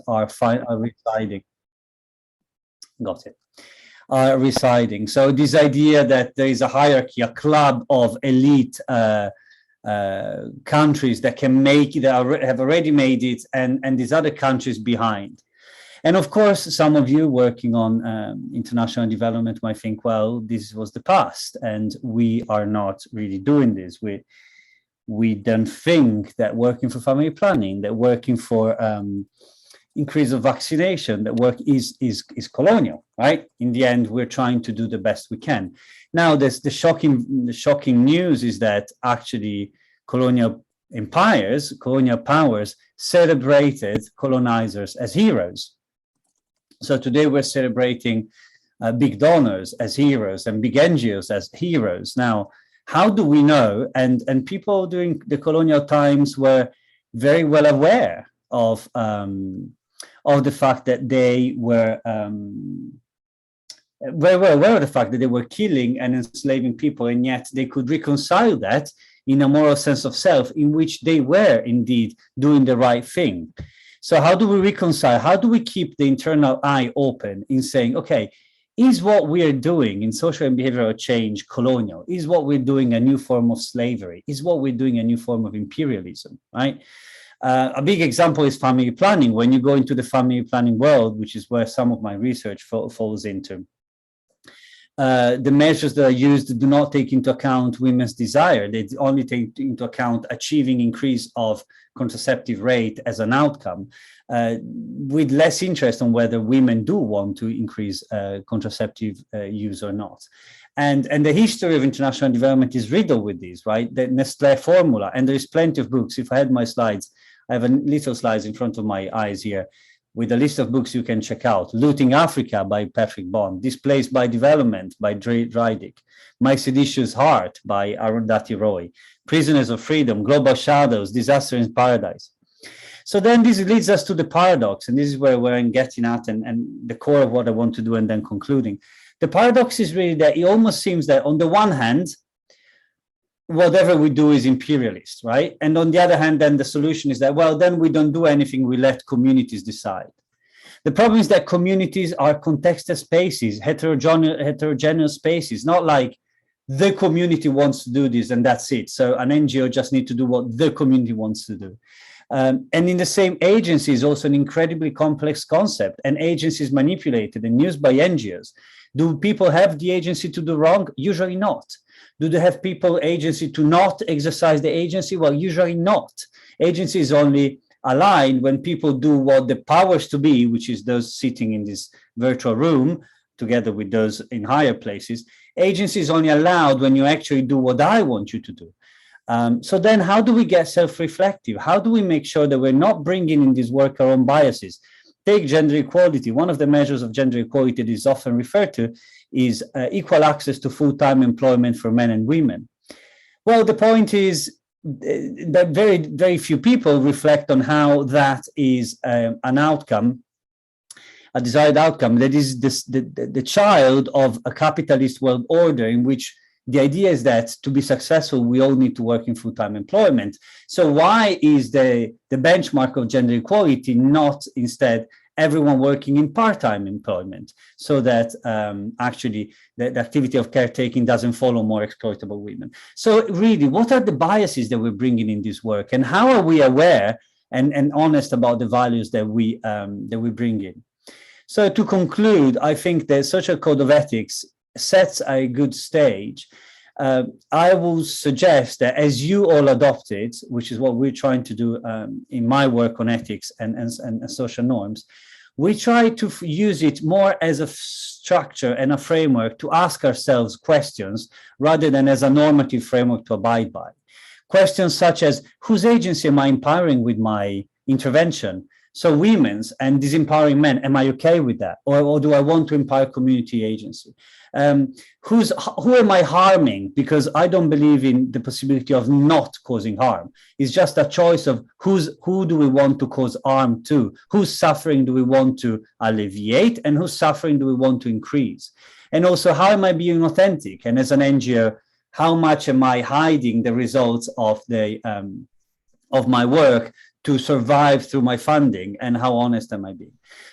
are residing. Got it. Are residing. So this idea that there is a hierarchy, a club of elite countries that can make it, that have already made it, and these other countries behind. And of course, some of you working on international development might think, well, this was the past, and we are not really doing this. We don't think that working for family planning, that working for increase of vaccination, that work is colonial, right? In the end, we're trying to do the best we can. Now, the shocking news is that actually colonial empires, colonial powers celebrated colonizers as heroes. So today we're celebrating big donors as heroes and big NGOs as heroes. Now, how do we know? And people during the colonial times were very well aware of the fact that they were very well aware of the fact that they were killing and enslaving people, and yet they could reconcile that in a moral sense of self in which they were indeed doing the right thing. So how do we reconcile? How do we keep the internal eye open in saying, okay, is what we are doing in social and behavioral change colonial? Is what we're doing a new form of slavery? Is what we're doing a new form of imperialism, right? A big example is family planning. When you go into the family planning world, which is where some of my research falls into, the measures that are used do not take into account women's desire. They only take into account achieving increase of contraceptive rate as an outcome, with less interest on whether women do want to increase contraceptive use or not. And the history of international development is riddled with this, right? The Nestlé formula, and there is plenty of books. If I had my slides, I have a little slides in front of my eyes here with a list of books you can check out. Looting Africa by Patrick Bond, Displaced by Development by Dre Dreidick, My Seditious Heart by Arundhati Roy, Prisoners of Freedom, Global Shadows, Disaster in Paradise. So then this leads us to the paradox, and this is where I'm getting at and the core of what I want to do and then concluding. The paradox is really that it almost seems that on the one hand, whatever we do is imperialist, right? And on the other hand, then the solution is that, well, then we don't do anything, we let communities decide. The problem is that communities are contextual spaces, heterogeneous spaces, not like the community wants to do this and that's it. So an NGO just needs to do what the community wants to do. And in the same, agency is also an incredibly complex concept, and agency is manipulated and used by NGOs. Do people have the agency to do wrong? Usually not. Do they have people agency to not exercise the agency? Well, usually not. Agency is only aligned when people do what the powers to be, which is those sitting in this virtual room, together with those in higher places. Agency is only allowed when you actually do what I want you to do. So then how do we get self-reflective? How do we make sure that we're not bringing in this work our own biases? Take gender equality. One of the measures of gender equality that is often referred to is equal access to full-time employment for men and women. Well, the point is that very, very few people reflect on how that is an outcome, a desired outcome, that is the child of a capitalist world order in which the idea is that to be successful, we all need to work in full-time employment. So why is the benchmark of gender equality not instead everyone working in part-time employment, so that actually the activity of caretaking doesn't follow more exploitable women? So really, what are the biases that we're bringing in this work, and how are we aware and honest about the values that we bring in? So to conclude, I think the Social Code of Ethics sets a good stage. I will suggest that as you all adopt it, which is what we're trying to do in my work on ethics and social norms, we try to use it more as a structure and a framework to ask ourselves questions rather than as a normative framework to abide by. Questions such as, whose agency am I empowering with my intervention? So women's and disempowering men, am I okay with that? Or do I want to empower community agency? Who am I harming? Because I don't believe in the possibility of not causing harm. It's just a choice of who do we want to cause harm to? Whose suffering do we want to alleviate? And whose suffering do we want to increase? And also, how am I being authentic? And as an NGO, how much am I hiding the results of the of my work to survive through my funding, and how honest am I being?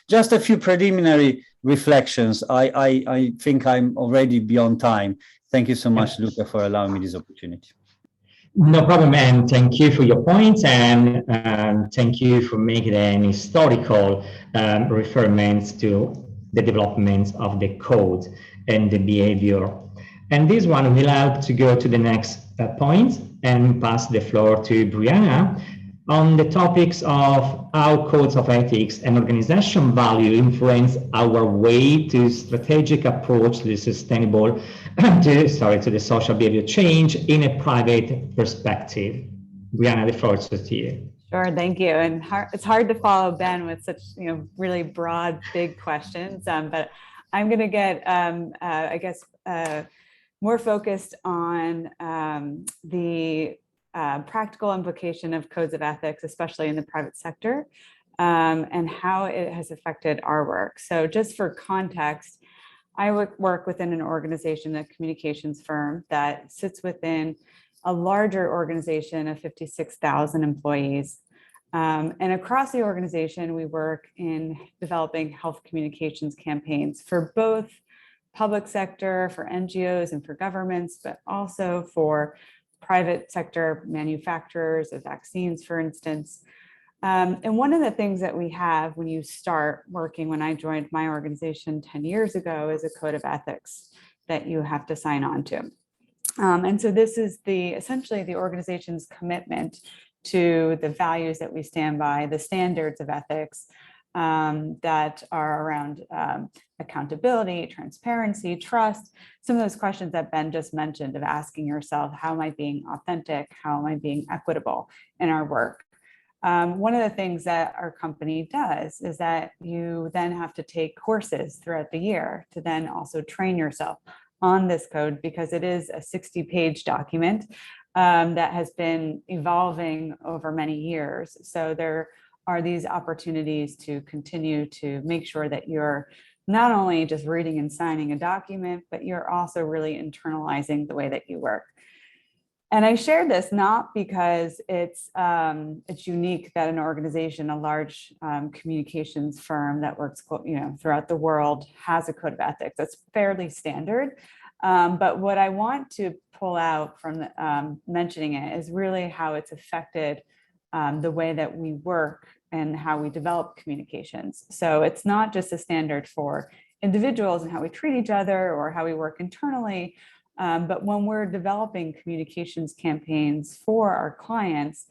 Just a few preliminary reflections. I think I'm already beyond time. Thank you so much, Luca, for allowing me this opportunity. No problem, and thank you for your points, and thank you for making an historical reference to the development of the code and the behavior. And this one will help to go to the next point and pass the floor to Brianna on the topics of how codes of ethics and organization value influence our way to strategic approach to the sustainable, to the social behavior change in a private perspective. Brianna, the floor is to you. Sure, thank you. And it's hard to follow Ben with such really broad, big questions, but I'm going to get, I guess, more focused on the practical implication of codes of ethics, especially in the private sector, and how it has affected our work. So just for context, I work within an organization, a communications firm that sits within a larger organization of 56,000 employees. And across the organization, we work in developing health communications campaigns for both public sector, for NGOs and for governments, but also for private sector manufacturers of vaccines, for instance. And one of the things that we have when you start working, when I joined my organization 10 years ago, is a code of ethics that you have to sign on to. And so this is essentially the organization's commitment to the values that we stand by, the standards of ethics that are around accountability, transparency, trust, some of those questions that Ben just mentioned of asking yourself, how am I being authentic? How am I being equitable in our work? One of the things that our company does is that you then have to take courses throughout the year to then also train yourself on this code, because it is a 60-page document that has been evolving over many years. So there are these opportunities to continue to make sure that you're not only just reading and signing a document, but you're also really internalizing the way that you work. And I share this not because it's unique that an organization, a large communications firm that works throughout the world, has a code of ethics. That's fairly standard. But what I want to pull out from mentioning it is really how it's affected the way that we work and how we develop communications. So it's not just a standard for individuals and how we treat each other or how we work internally, but when we're developing communications campaigns for our clients,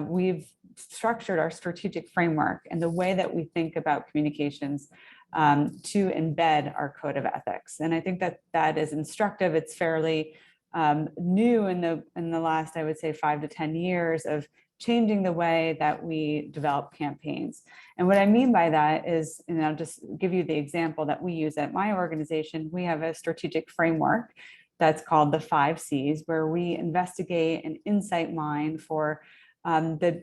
we've structured our strategic framework and the way that we think about communications to embed our code of ethics. And I think that is instructive. It's fairly new in the last, I would say, 5 to 10 years of changing the way that we develop campaigns. And what I mean by that is, and I'll just give you the example that we use at my organization. We have a strategic framework that's called the 5 C's, where we investigate and insight mine for the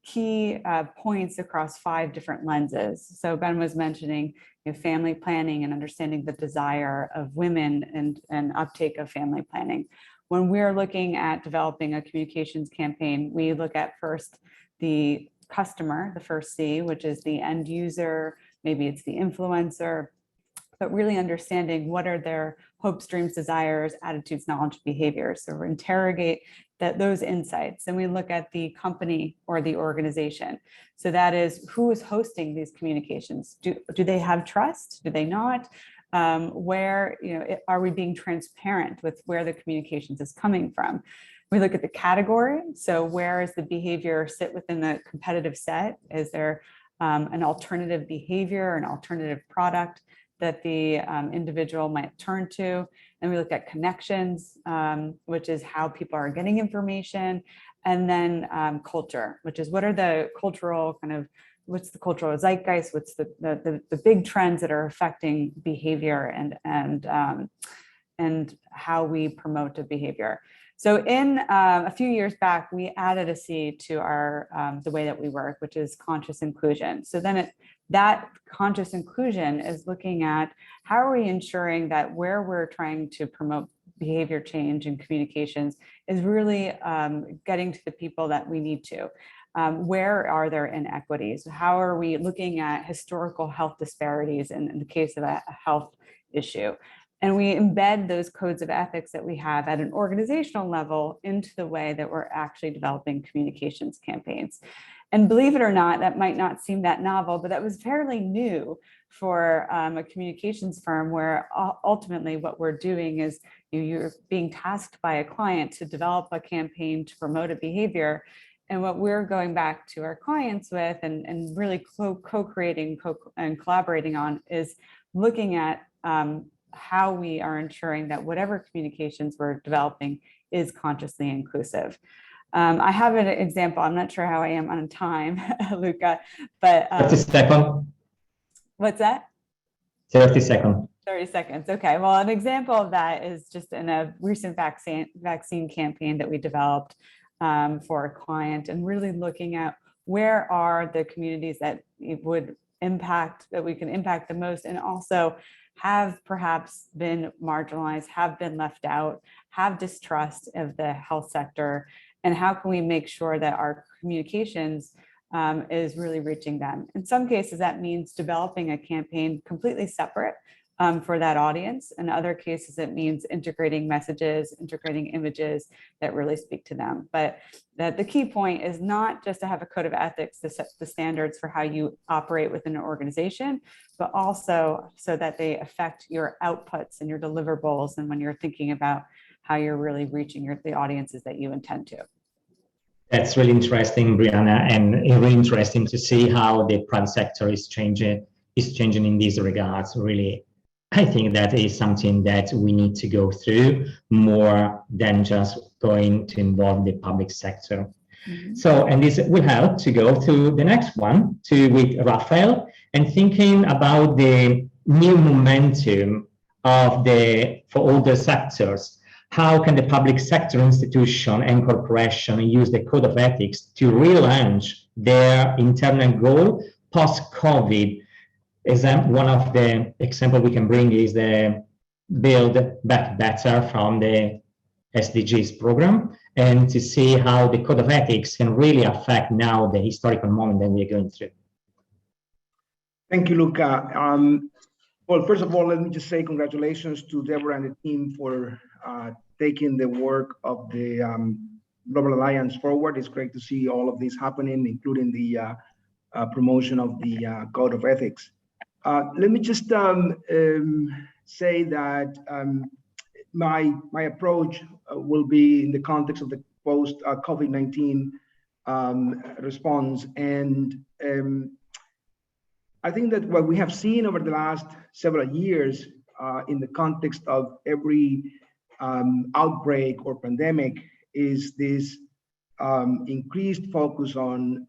key points across 5 different lenses. So Ben was mentioning family planning and understanding the desire of women and uptake of family planning. When we're looking at developing a communications campaign, we look at first the customer, the first C, which is the end user, maybe it's the influencer, but really understanding what are their hopes, dreams, desires, attitudes, knowledge, behaviors. So we interrogate those insights. And we look at the company or the organization. So that is, who is hosting these communications? Do they have trust? Do they not? Where are we being transparent with where the communications is coming from? We look at the category. So where is the behavior sit within the competitive set? Is there an alternative behavior, an alternative product that the individual might turn to? And we look at connections, which is how people are getting information. And then culture, which is what are the cultural what's the cultural zeitgeist? What's the big trends that are affecting behavior and how we promote a behavior? So in a few years back, we added a C to our the way that we work, which is conscious inclusion. So then that conscious inclusion is looking at how are we ensuring that where we're trying to promote behavior change and communications is really getting to the people that we need to. Where are there inequities? How are we looking at historical health disparities in the case of a health issue? And we embed those codes of ethics that we have at an organizational level into the way that we're actually developing communications campaigns. And believe it or not, that might not seem that novel, but that was fairly new for a communications firm, where ultimately what we're doing is you're being tasked by a client to develop a campaign to promote a behavior. And what we're going back to our clients with and really co-creating and collaborating on is looking at how we are ensuring that whatever communications we're developing is consciously inclusive. I have an example. I'm not sure how I am on time, Luca, but 30 seconds. What's that? 30 seconds. 30 seconds. Okay. Well, an example of that is just in a recent vaccine campaign that we developed for a client, and really looking at where are the communities that it would impact, that we can impact the most, and also have perhaps been marginalized, have been left out, have distrust of the health sector, and how can we make sure that our communications is really reaching them. In some cases, that means developing a campaign completely separate for that audience. In other cases, it means integrating messages, integrating images that really speak to them. But the key point is not just to have a code of ethics to set the standards for how you operate within an organization, but also so that they affect your outputs and your deliverables, and when you're thinking about how you're really reaching the audiences that you intend to. That's really interesting, Brianna, and really interesting to see how the private sector is changing in these regards. Really, I think that is something that we need to go through more than just going to involve the public sector. Mm-hmm. So, and this will help to go to the next one, with Raphael, and thinking about the new momentum for all the sectors. How can the public sector institution and corporation use the code of ethics to relaunch their internal goal post-COVID? One of the examples we can bring is the Build Back Better from the SDGs program, and to see how the code of ethics can really affect now the historical moment that we're going through. Thank you, Luca. Well, first of all, let me just say congratulations to Deborah and the team for taking the work of the Global Alliance forward. It's great to see all of this happening, including the promotion of the Code of Ethics. Let me just say that my approach will be in the context of the post-COVID-19 response. And I think that what we have seen over the last several years in the context of every outbreak or pandemic is this increased focus on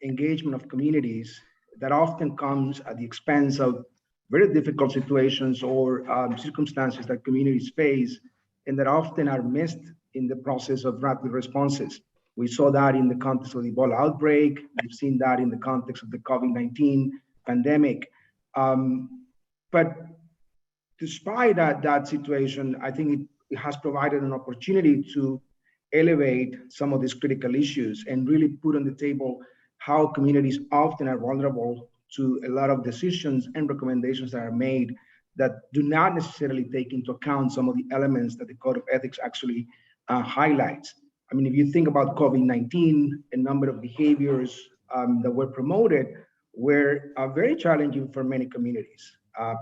engagement of communities that often comes at the expense of very difficult situations or circumstances that communities face, and that often are missed in the process of rapid responses. We saw that in the context of the Ebola outbreak. We've seen that in the context of the COVID-19 pandemic. But despite that situation, I think it has provided an opportunity to elevate some of these critical issues and really put on the table how communities often are vulnerable to a lot of decisions and recommendations that are made that do not necessarily take into account some of the elements that the Code of Ethics actually highlights. I mean, if you think about COVID-19, a number of behaviors that were promoted were very challenging for many communities.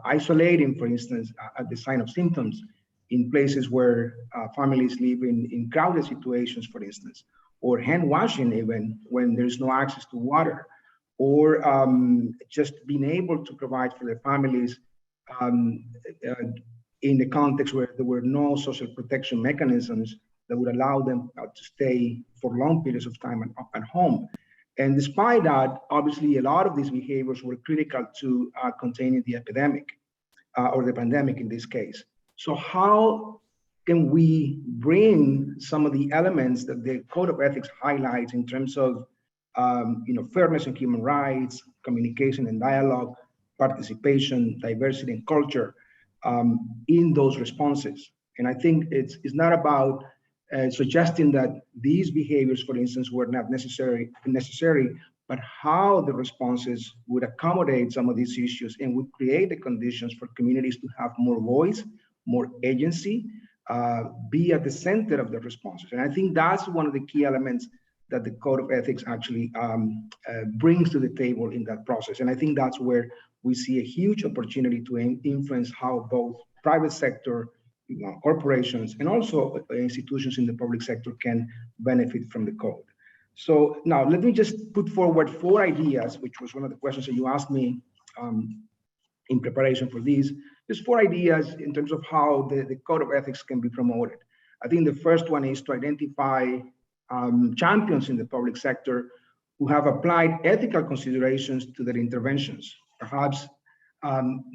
Isolating, for instance, at the sign of symptoms in places where families live in crowded situations, for instance, or hand washing even when there's no access to water, or just being able to provide for their families in the context where there were no social protection mechanisms that would allow them to stay for long periods of time at home. And despite that, obviously, a lot of these behaviors were critical to containing the epidemic or the pandemic in this case. So how can we bring some of the elements that the Code of Ethics highlights in terms of fairness and human rights, communication and dialogue, participation, diversity and culture in those responses? And I think it's not about suggesting that these behaviors, for instance, were not necessary, but how the responses would accommodate some of these issues and would create the conditions for communities to have more voice, more agency, be at the center of the responses. And I think that's one of the key elements that the Code of Ethics actually brings to the table in that process. And I think that's where we see a huge opportunity to influence how both private sector, corporations, and also institutions in the public sector can benefit from the code. So now let me just put forward 4 ideas, which was one of the questions that you asked me in preparation for these. Just 4 ideas in terms of how the Code of Ethics can be promoted. I think the first one is to identify champions in the public sector who have applied ethical considerations to their interventions. Perhaps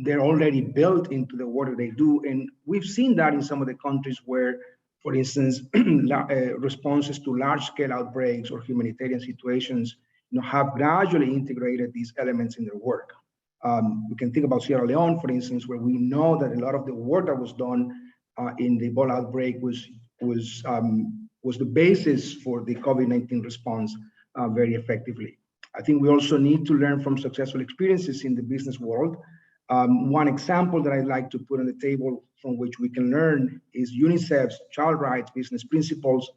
they're already built into the work that they do. And we've seen that in some of the countries where, for instance, responses to large-scale outbreaks or humanitarian situations have gradually integrated these elements in their work. We can think about Sierra Leone, for instance, where we know that a lot of the work that was done in the Ebola outbreak was the basis for the COVID-19 response very effectively. I think we also need to learn from successful experiences in the business world. One example that I'd like to put on the table from which we can learn is UNICEF's Child Rights Business Principles,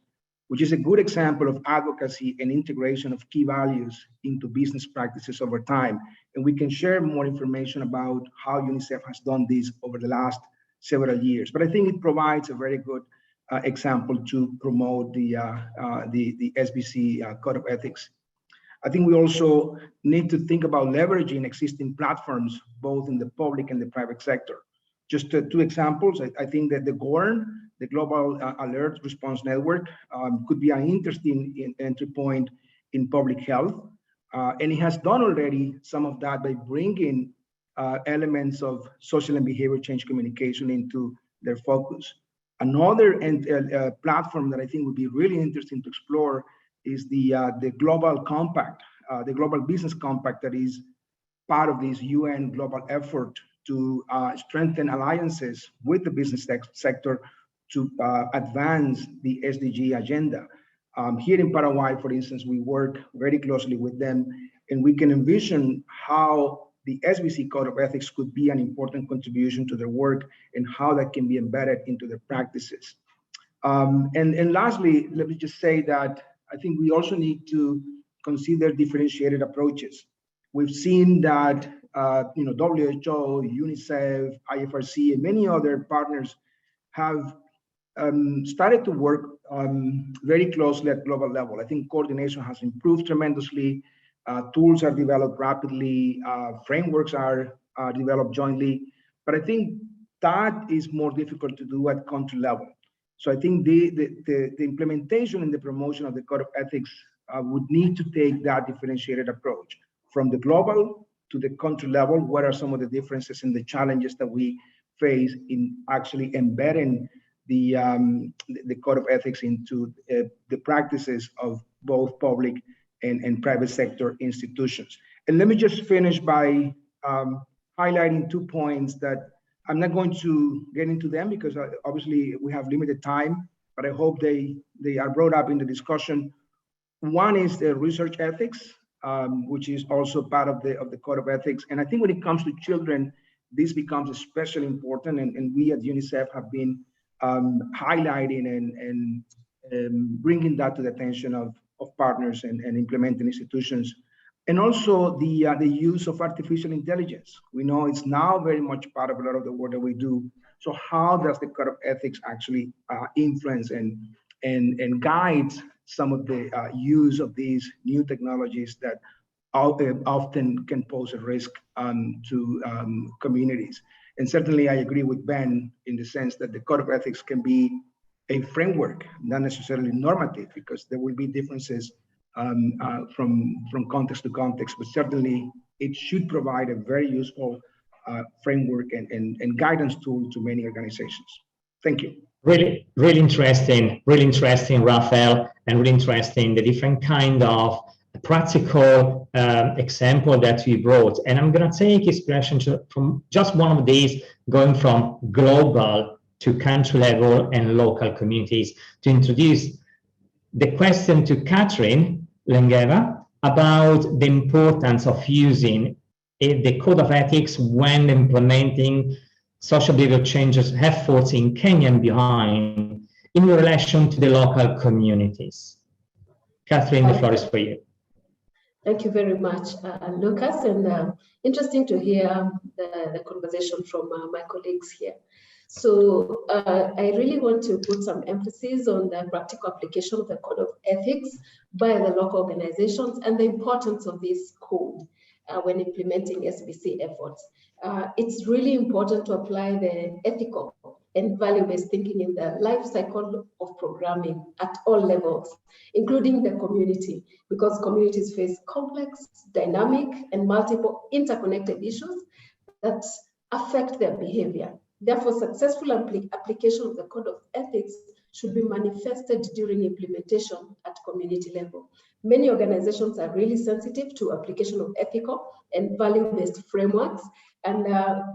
which is a good example of advocacy and integration of key values into business practices over time. And we can share more information about how UNICEF has done this over the last several years. But I think it provides a very good example to promote the SBC Code of Ethics. I think we also need to think about leveraging existing platforms, both in the public and the private sector. Just 2 examples. I think that the GORN, the Global Alert Response Network, could be an interesting entry point in public health. And it has done already some of that by bringing elements of social and behavior change communication into their focus. Another platform that I think would be really interesting to explore is the Global Compact, the Global Business Compact that is part of this UN global effort to strengthen alliances with the business sector to advance the SDG agenda. Here in Paraguay, for instance, we work very closely with them, and we can envision how the SBC Code of Ethics could be an important contribution to their work and how that can be embedded into their practices. And lastly, let me just say that I think we also need to consider differentiated approaches. We've seen that WHO, UNICEF, IFRC, and many other partners have started to work very closely at global level. I think coordination has improved tremendously. Tools are developed rapidly. Frameworks are developed jointly. But I think that is more difficult to do at country level. So I think the implementation and the promotion of the Code of Ethics would need to take that differentiated approach from the global to the country level. What are some of the differences and the challenges that we face in actually embedding the Code of Ethics into the practices of both public and private sector institutions? And let me just finish by highlighting 2 points that I'm not going to get into them because obviously we have limited time, but I hope they are brought up in the discussion. One is the research ethics, which is also part of the Code of Ethics. And I think when it comes to children, this becomes especially important. And we at UNICEF have been highlighting and bringing that to the attention of partners and implementing institutions. And also the use of artificial intelligence. We know it's now very much part of a lot of the work that we do. So how does the Code of Ethics actually influence and guide some of the use of these new technologies that often can pose a risk to communities? And certainly I agree with Ben in the sense that the Code of Ethics can be a framework, not necessarily normative, because there will be differences from context to context, but certainly it should provide a very useful framework and guidance tool to many organizations. Thank you. Really interesting, Rafael, and really interesting the different kind of practical example that we brought. And I'm going to take inspiration from just one of these, going from global to country level and local communities. To introduce the question to Catherine Lengeva about the importance of using the Code of Ethics when implementing social behavior changes efforts in Kenya and behind in relation to the local communities. Catherine, the floor is for you. Thank you very much, Lucas, and interesting to hear the conversation from my colleagues here. So I really want to put some emphasis on the practical application of the Code of Ethics by the local organizations and the importance of this code when implementing SBC efforts. It's really important to apply the ethical and value-based thinking in the life cycle of programming at all levels, including the community, because communities face complex, dynamic, and multiple interconnected issues that affect their behavior. Therefore, successful application of the Code of Ethics should be manifested during implementation at community level. Many organizations are really sensitive to application of ethical and value-based frameworks. And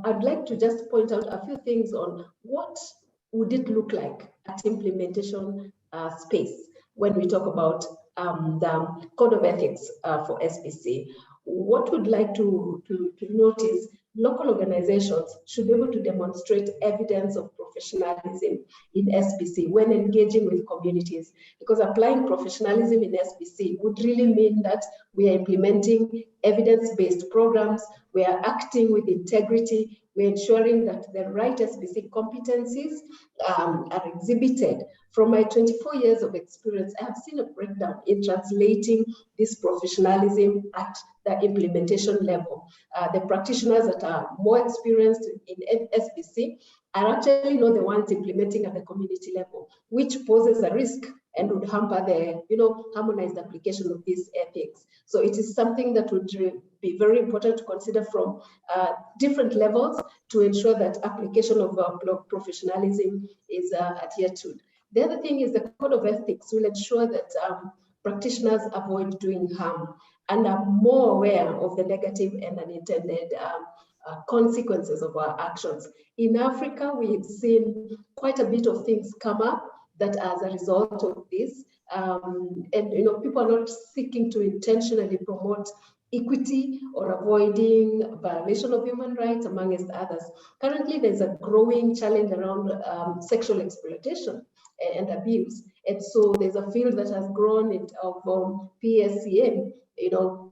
I'd like to just point out a few things on what would it look like at implementation space when we talk about the Code of Ethics for SBC. What we'd like to notice, local organizations should be able to demonstrate evidence of professionalism in SBC when engaging with communities, because applying professionalism in SBC would really mean that we are implementing evidence-based programs, we are acting with integrity, we're ensuring that the right SBC competencies are exhibited. From my 24 years of experience, I have seen a breakdown in translating this professionalism at the implementation level. The practitioners that are more experienced in SBC are actually not the ones implementing at the community level, which poses a risk and would hamper the harmonized application of these ethics. So it is something that would be very important to consider from different levels to ensure that application of professionalism is adhered to. The other thing is the Code of Ethics will ensure that practitioners avoid doing harm and are more aware of the negative and unintended consequences of our actions. In Africa, we've seen quite a bit of things come up that as a result of this, and people are not seeking to intentionally promote equity or avoiding violation of human rights, amongst others. Currently, there's a growing challenge around sexual exploitation and abuse. And so there's a field that has grown of PSCM.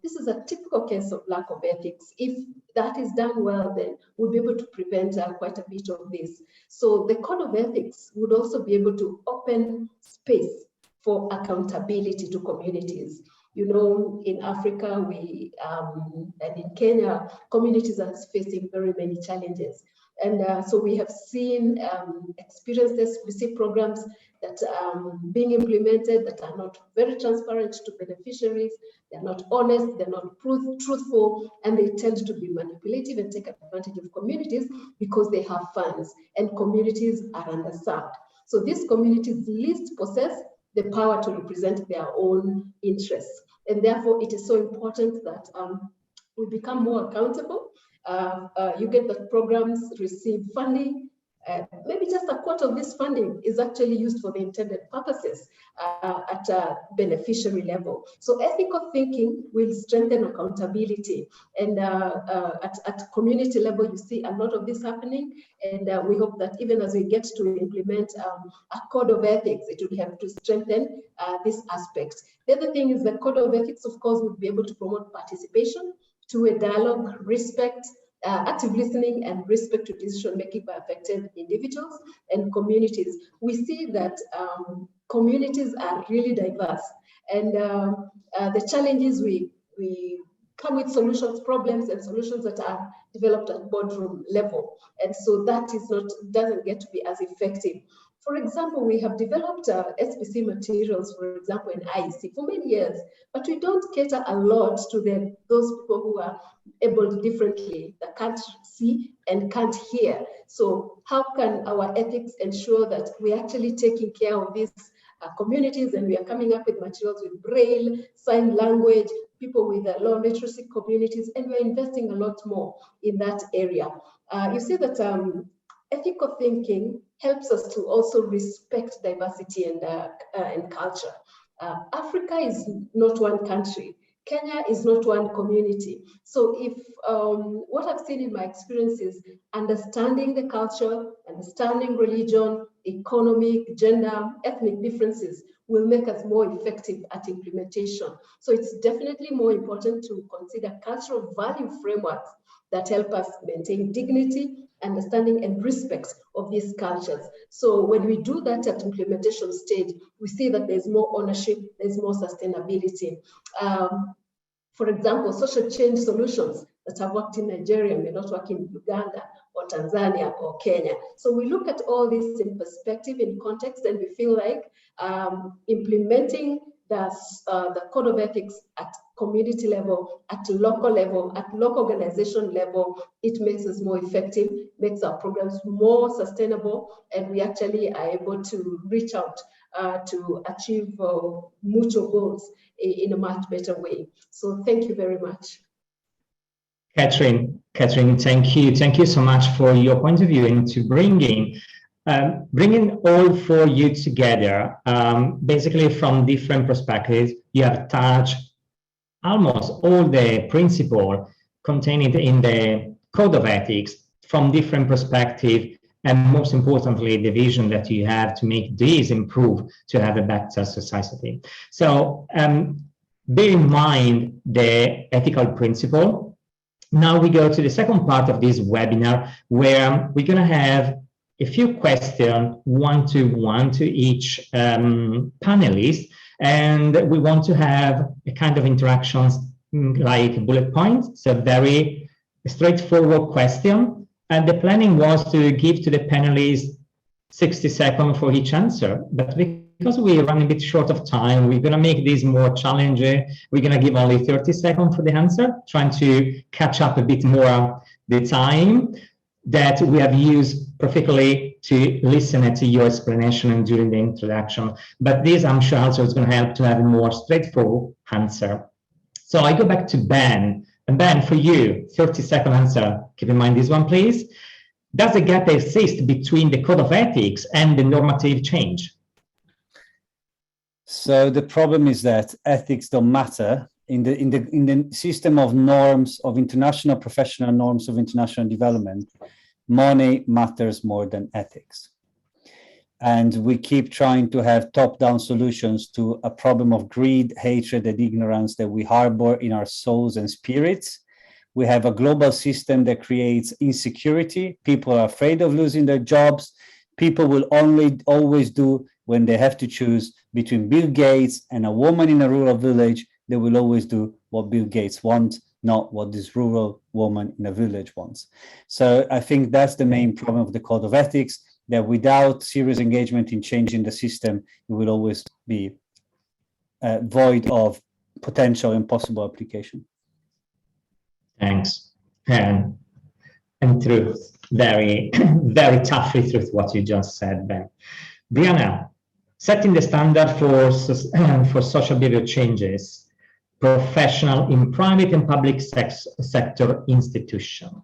This is a typical case of lack of ethics. If that is done well, then we'll be able to prevent quite a bit of this. So the Code of Ethics would also be able to open space for accountability to communities. In Africa, and in Kenya, communities are facing very many challenges. And so we have seen experienced SBC programs that are being implemented that are not very transparent to beneficiaries, they're not honest, they're not truthful, and they tend to be manipulative and take advantage of communities because they have funds and communities are underserved. So these communities least possess the power to represent their own interests. And therefore, it is so important that we become more accountable. You get that programs receive funding. Maybe just a quarter of this funding is actually used for the intended purposes at a beneficiary level. So ethical thinking will strengthen accountability. And at community level, you see a lot of this happening. And we hope that even as we get to implement a code of ethics, it will help to strengthen this aspect. The other thing is the code of ethics, of course, would be able to promote participation to a dialogue, respect, active listening, and respect to decision-making by affected individuals and communities. We see that communities are really diverse, and the challenges we come with solutions, problems, and solutions that are developed at boardroom level, and so that doesn't get to be as effective. For example, we have developed SBC materials, for example, in IEC for many years, but we don't cater a lot to those people who are able differently, that can't see and can't hear. So how can our ethics ensure that we're actually taking care of these communities, and we are coming up with materials with Braille, sign language, people with low literacy communities, and we're investing a lot more in that area. You see that ethical thinking helps us to also respect diversity and culture. Africa is not one country. Kenya is not one community. So if what I've seen in my experience is understanding the culture, understanding religion, economic, gender, ethnic differences will make us more effective at implementation. So it's definitely more important to consider cultural value frameworks that help us maintain dignity, understanding, and respect of these cultures. So when we do that at implementation stage, we see that there's more ownership, there's more sustainability. For example, social change solutions that have worked in Nigeria may not work in Uganda or Tanzania or Kenya. So we look at all this in perspective, in context, and we feel like implementing the code of ethics at community level, at local organization level, it makes us more effective, makes our programs more sustainable, and we actually are able to reach out to achieve mutual goals in a much better way. So thank you very much. Catherine, thank you. Thank you so much for your point of view into bringing all for you together, basically from different perspectives. You have touched almost all the principles contained in the Code of Ethics from different perspectives, and most importantly, the vision that you have to make this improve to have a better society. So bear in mind the ethical principle. Now we go to the second part of this webinar, where we're going to have a few questions, one-to-one to each panelist, and we want to have a kind of interactions like bullet points, so very straightforward question. And the planning was to give to the panelists 60 seconds for each answer, but because we run a bit short of time, we're going to make this more challenging. We're going to give only 30 seconds for the answer, trying to catch up a bit more the time that we have used perfectly to listen to your explanation and during the introduction. But this, I'm sure, also is going to help to have a more straightforward answer. So I go back to Ben. And Ben, for you, 30-second answer. Keep in mind this one, please. Does a gap exist between the Code of Ethics and the normative change? So the problem is that ethics don't matter in the system of norms, of international professional norms of international development. Money matters more than ethics. And we keep trying to have top-down solutions to a problem of greed, hatred, and ignorance that we harbor in our souls and spirits. We have a global system that creates insecurity. People are afraid of losing their jobs. People will always do, when they have to choose between Bill Gates and a woman in a rural village, they will always do what Bill Gates wants, not what this rural woman in a village wants. So I think that's the main problem of the Code of Ethics, that without serious engagement in changing the system, it will always be void of potential and possible application. Thanks. And truth, very, very toughly truth what you just said, Ben. Brianna, setting the standard for social behavior changes, professional in private and public sector institution.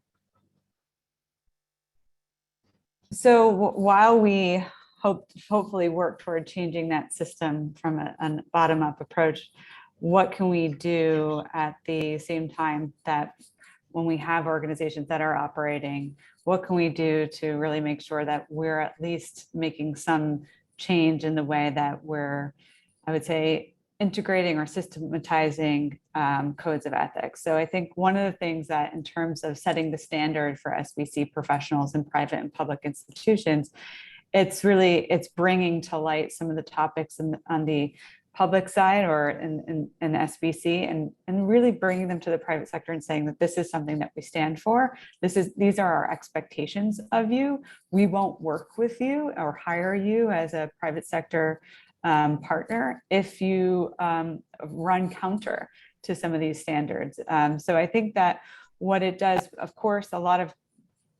So while we hopefully work toward changing that system from a bottom-up approach, what can we do at the same time that when we have organizations that are operating, what can we do to really make sure that we're at least making some change in the way that we're, I would say, integrating or systematizing codes of ethics. So I think one of the things that in terms of setting the standard for SBC professionals in private and public institutions, it's bringing to light some of the topics on the public side or in SBC and really bringing them to the private sector and saying that this is something that we stand for. These are our expectations of you. We won't work with you or hire you as a private sector partner if you run counter to some of these standards. So I think that what it does, of course, a lot of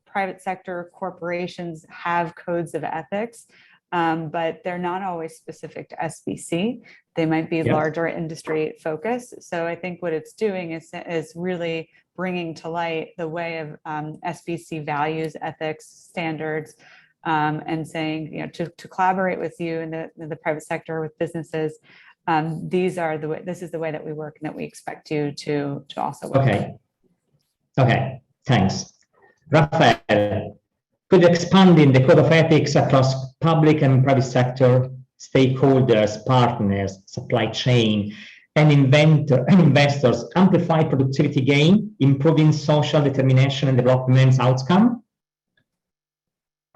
private sector corporations have codes of ethics. but they're not always specific to SBC. They might be larger industry focused. So I think what it's doing is really bringing to light the way of SBC values, ethics, standards, and saying, you know, to collaborate with you in the private sector with businesses. This is the way that we work and that we expect you to also work. Okay, thanks. Rafael, could you expand in the code of ethics across public and private sector, stakeholders, partners, supply chain, and investors amplify productivity gain, improving social determination and development outcome?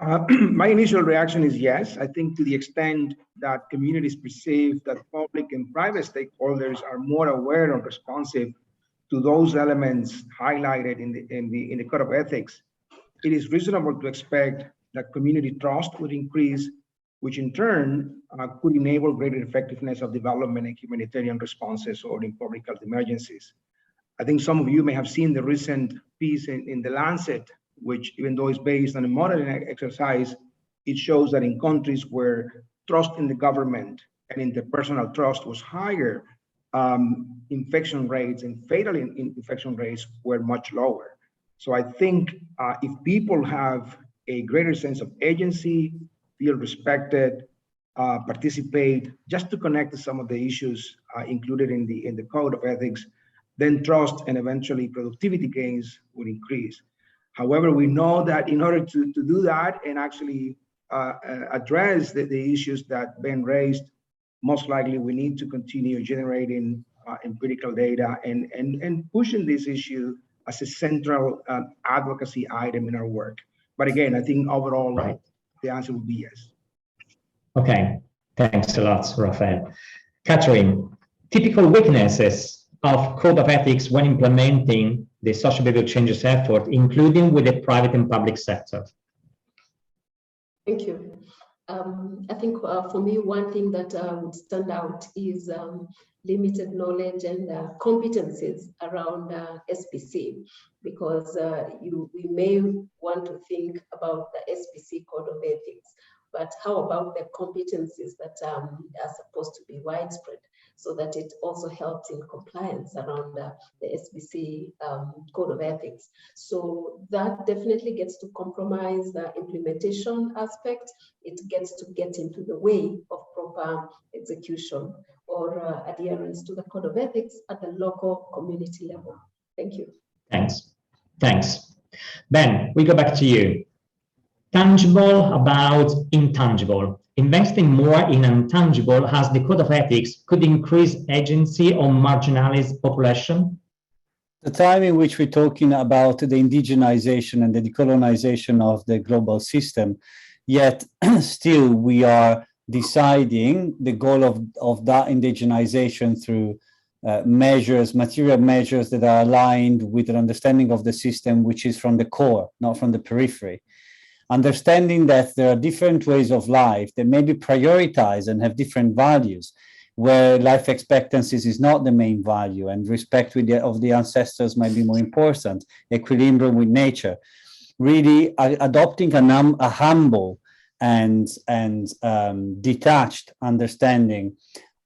My initial reaction is yes. I think to the extent that communities perceive that public and private stakeholders are more aware and responsive to those elements highlighted in the code of ethics, it is reasonable to expect that community trust would increase, which in turn could enable greater effectiveness of development and humanitarian responses or in public health emergencies. I think some of you may have seen the recent piece in The Lancet, which, even though it's based on a modern exercise, it shows that in countries where trust in the government and interpersonal trust was higher, infection rates and fatal infection rates were much lower. So I think if people have a greater sense of agency, feel respected, participate, just to connect to some of the issues included in the code of ethics, then trust and eventually productivity gains would increase. However, we know that in order to do that and actually address the issues that Ben raised, most likely we need to continue generating empirical data and pushing this issue as a central advocacy item in our work. But again, I think overall, the answer would be yes. Okay, thanks a lot, Rafael. Catherine, typical weaknesses of code of ethics when implementing the social behavior changes effort, including with the private and public sector? Thank you. I think for me, one thing that would stand out is limited knowledge and competencies around SBC, because we may want to think about the SBC code of ethics, but how about the competencies that are supposed to be widespread, so that it also helps in compliance around the SBC code of ethics. So that definitely gets to compromise the implementation aspect. It gets to get into the way of proper execution or adherence to the code of ethics at the local community level. Thank you. Thanks. Thanks. Ben, we go back to you. Tangible about intangible. Investing more in intangible as the code of ethics could increase agency or marginalized population? The time in which we're talking about the indigenization and the decolonization of the global system, yet still we are deciding the goal of that indigenization through measures, material measures that are aligned with an understanding of the system, which is from the core, not from the periphery. Understanding that there are different ways of life that may be prioritized and have different values, where life expectancies is not the main value and respect of the ancestors might be more important, equilibrium with nature. Really adopting a humble and detached understanding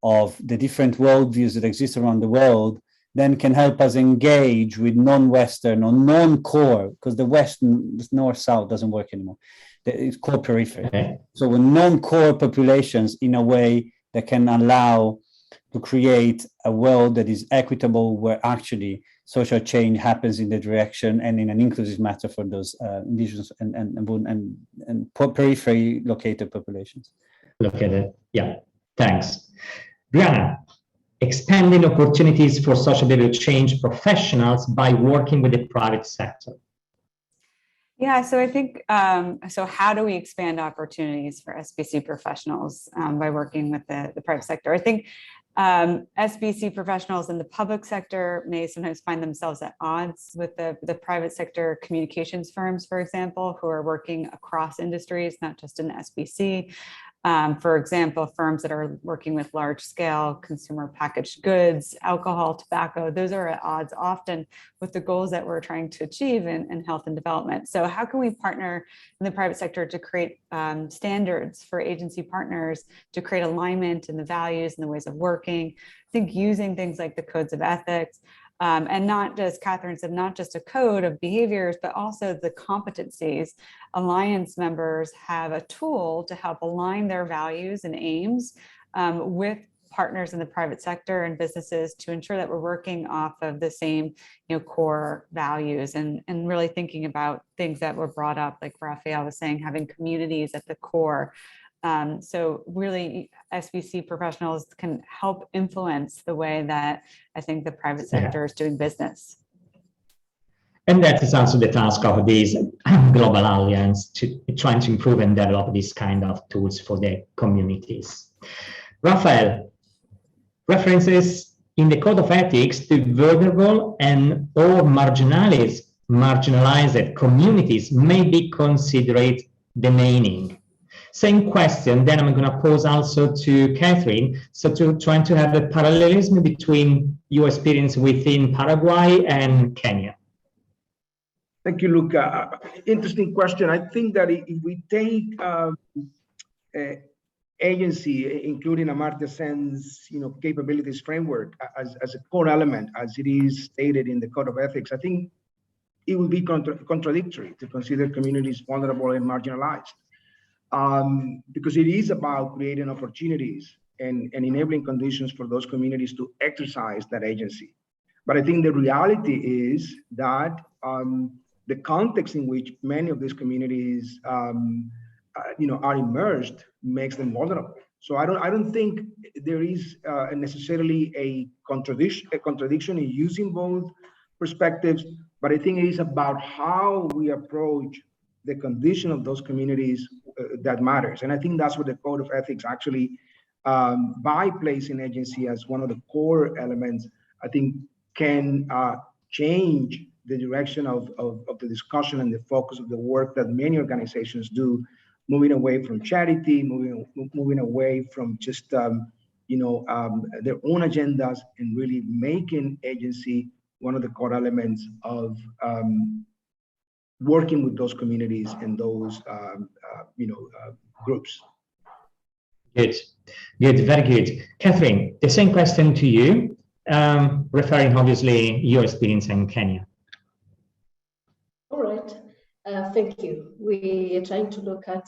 of the different worldviews that exist around the world then can help us engage with non-Western or non-core, because the Western, North-South doesn't work anymore. It's core periphery. Okay. So with non-core populations in a way that can allow to create a world that is equitable, where actually social change happens in the direction and in an inclusive manner for those indigenous and periphery located populations. Look at it. Yeah, thanks. Brianna, expanding opportunities for social behavior change professionals by working with the private sector. Yeah, so I think, so how do we expand opportunities for SBC professionals by working with the private sector? I think SBC professionals in the public sector may sometimes find themselves at odds with the private sector communications firms, for example, who are working across industries, not just in SBC. For example, firms that are working with large scale consumer packaged goods, alcohol, tobacco, those are at odds often with the goals that we're trying to achieve in health and development. So how can we partner in the private sector to create standards for agency partners, to create alignment in the values and the ways of working? I think using things like the codes of ethics, and not just, Catherine said, not just a code of behaviors, but also the competencies. Alliance members have a tool to help align their values and aims with partners in the private sector and businesses to ensure that we're working off of the same, core values, and really thinking about things that were brought up, like Raphael was saying, having communities at the core. So really, SBC professionals can help influence the way that I think the private sector is doing business. And that is also the task of this global alliance, to trying to improve and develop these kind of tools for the communities. Raphael, references in the Code of Ethics to vulnerable and or marginalized communities may be considered demeaning. Same question, then I'm going to pose also to Catherine. So to trying to have a parallelism between your experience within Paraguay and Kenya. Thank you, Luca. Interesting question. I think that if we take agency, including Amartya Sen's capabilities framework as a core element, as it is stated in the Code of Ethics, I think it would be contradictory to consider communities vulnerable and marginalized. Because it is about creating opportunities and enabling conditions for those communities to exercise that agency. But I think the reality is that the context in which many of these communities are immersed makes them vulnerable. So I don't think there is necessarily a contradiction in using both perspectives, but I think it is about how we approach the condition of those communities that matters. And I think that's what the Code of Ethics actually, by placing agency as one of the core elements, I think can change the direction of the discussion and the focus of the work that many organizations do, moving away from charity, moving away from just their own agendas, and really making agency one of the core elements of working with those communities and those groups. Good, very good. Catherine, the same question to you, referring obviously your experience in Kenya. All right, thank you. We are trying to look at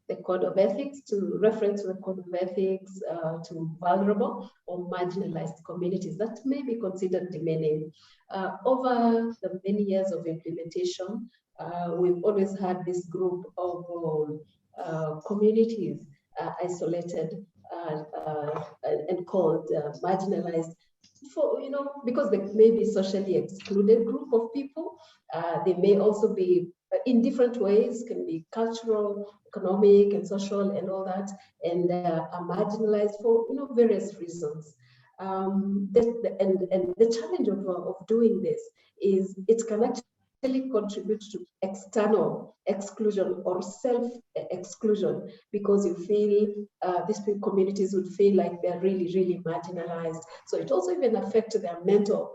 the Code of Ethics, to reference the Code of Ethics to vulnerable or marginalized communities that may be considered demeaning. Over the many years of implementation, we've always had this group of communities isolated and called marginalized, because they may be socially excluded group of people. They may also be in different ways, can be cultural, economic, and social, and all that, and are marginalized for various reasons. And the challenge of doing this is it can actually contribute to external exclusion or self-exclusion, because you feel these communities would feel like they're really, really marginalized. So it also even affects their mental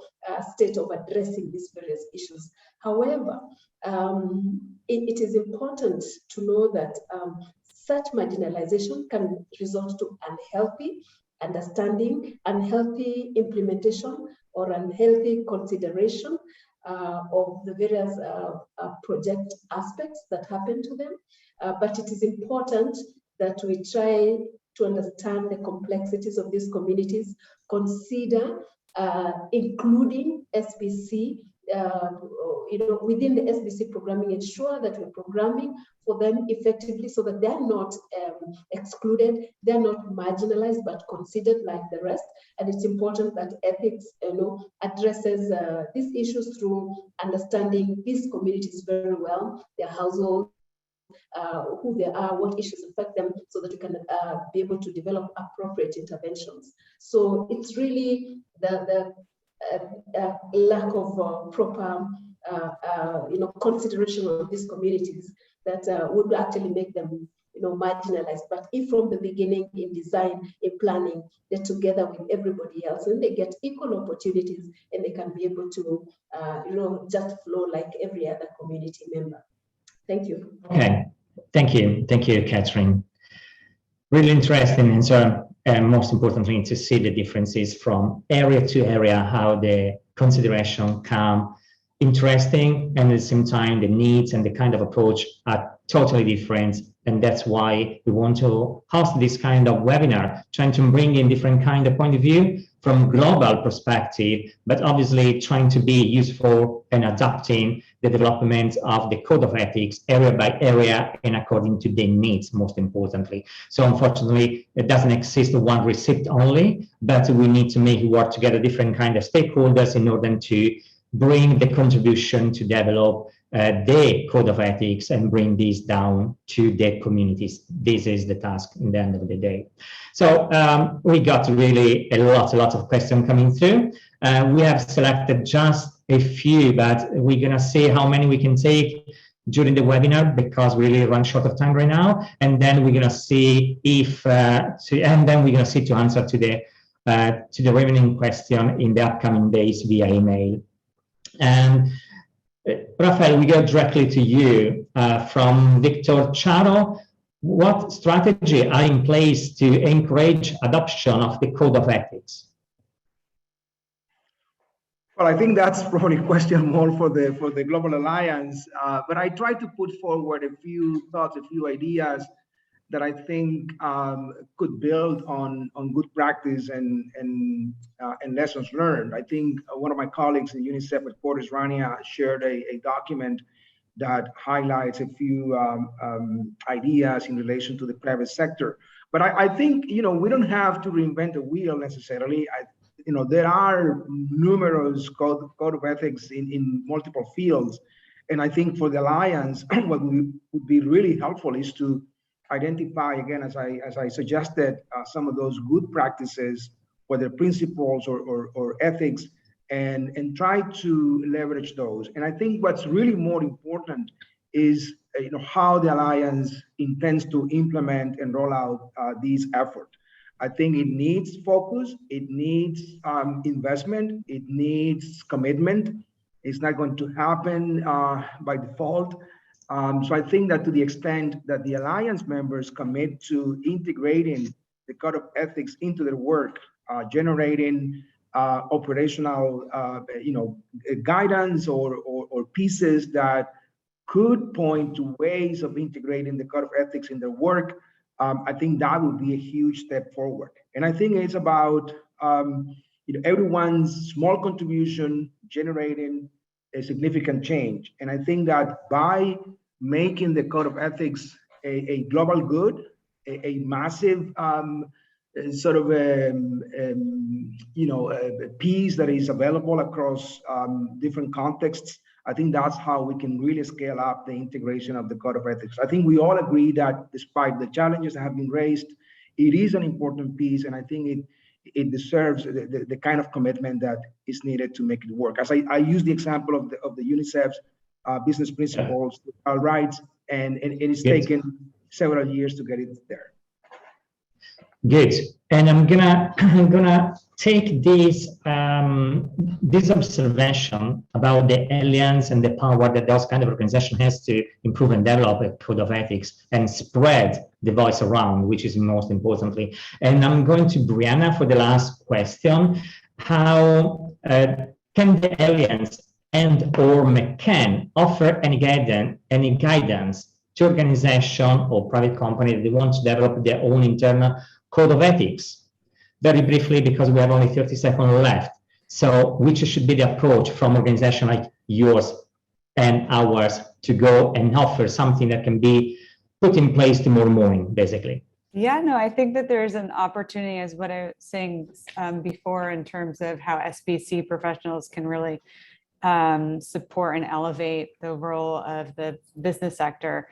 state of addressing these various issues. However, it is important to know that such marginalization can result to unhealthy understanding, unhealthy implementation, or unhealthy consideration of the various project aspects that happen to them. But it is important that we try to understand the complexities of these communities, consider including SBC within the SBC programming, ensure that we're programming for them effectively so that they're not excluded, they're not marginalized, but considered like the rest. And it's important that ethics addresses these issues through understanding these communities very well, their households, who they are, what issues affect them, so that we can be able to develop appropriate interventions. So it's really the lack of proper consideration of these communities that would actually make them marginalized. But if from the beginning in design, in planning, they're together with everybody else, then they get equal opportunities and they can be able to, just flow like every other community member. Thank you. Okay, thank you, Catherine. Really interesting, and so most importantly, to see the differences from area to area, how the consideration come interesting, and at the same time, the needs and the kind of approach are totally different. And that's why we want to host this kind of webinar, trying to bring in different kind of point of view from global perspective, but obviously trying to be useful and adapting the development of the code of ethics area by area and according to the needs, most importantly. So unfortunately, it doesn't exist one receipt only, but we need to make it work together different kind of stakeholders in order to bring the contribution to develop the code of ethics and bring this down to the communities. This is the task in the end of the day. So we got really a lot of questions coming through. We have selected just a few, but we're gonna see how many we can take during the webinar because we really run short of time right now. And then we're gonna see if, and then we're gonna see to answer to the remaining question in the upcoming days via email. And Rafael, we go directly to you from Victor Charo. What strategy are in place to encourage adoption of the code of ethics? Well, I think that's probably a question more for the Global Alliance, but I try to put forward a few thoughts, a few ideas that I think could build on good practice and lessons learned. I think one of my colleagues in UNICEF headquarters, Rania, shared a document that highlights a few ideas in relation to the private sector. But I think, we don't have to reinvent the wheel necessarily. There are numerous code of ethics in multiple fields. And I think for the Alliance, what would be really helpful is to identify, again, as I suggested, some of those good practices, whether principles or ethics, and try to leverage those. And I think what's really more important is how the Alliance intends to implement and roll out these efforts. I think it needs focus, it needs investment, it needs commitment. It's not going to happen by default. So I think that to the extent that the Alliance members commit to integrating the code of ethics into their work, generating operational, guidance or pieces that could point to ways of integrating the code of ethics in their work, I think that would be a huge step forward. And I think it's about everyone's small contribution generating a significant change. And I think that by making the code of ethics a global good, a massive sort of a piece that is available across different contexts, I think that's how we can really scale up the integration of the code of ethics. I think we all agree that despite the challenges that have been raised, it is an important piece, and I think it deserves the kind of commitment that is needed to make it work. As I use the example of the UNICEF's business principles, rights, and it's taken several years to get it there. Good, and I'm gonna take this observation about the alliance and the power that those kind of organization has to improve and develop a code of ethics and spread the voice around, which is most importantly. And I'm going to Brianna for the last question. How can the alliance and/or McCann offer any guidance to organization or private company that they want to develop their own internal code of ethics? Very briefly, because we have only 30 seconds left. So which should be the approach from organization like yours and ours to go and offer something that can be put in place tomorrow morning, basically? Yeah, no, I think that there's an opportunity, as what I was saying before, in terms of how SBC professionals can really support and elevate the role of the business sector.